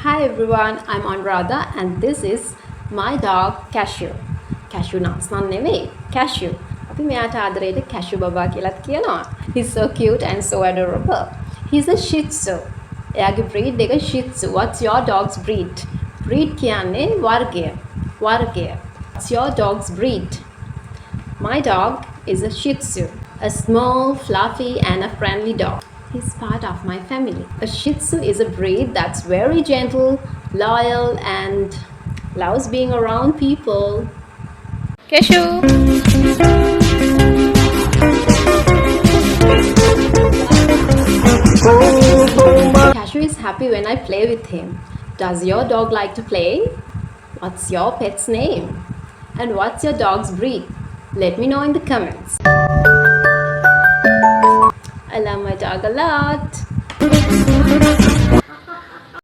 Hi everyone, I'm Anuradha and this is my dog Cashew. Cashew nuts නෙවෙයි Cashew. අපි මෙයාට ආදරේට Cashew බබා කියලාත් කියනවා. He's so cute and so adorable. He's a Shih Tzu. එයාගේ breed එක Shih Tzu. What's your dog's breed? Breed කියන්නේ වර්ගය. What's your dog's breed? My dog is a Shih Tzu, a small, fluffy and a friendly dog. He's part of my family. A Shih Tzu is a breed that's very gentle, loyal and loves being around people. Cashew! Cashew is happy when I play with him. Does your dog like to play? What's your pet's name? And what's your dog's breed? Let me know in the comments. I love my dog a lot.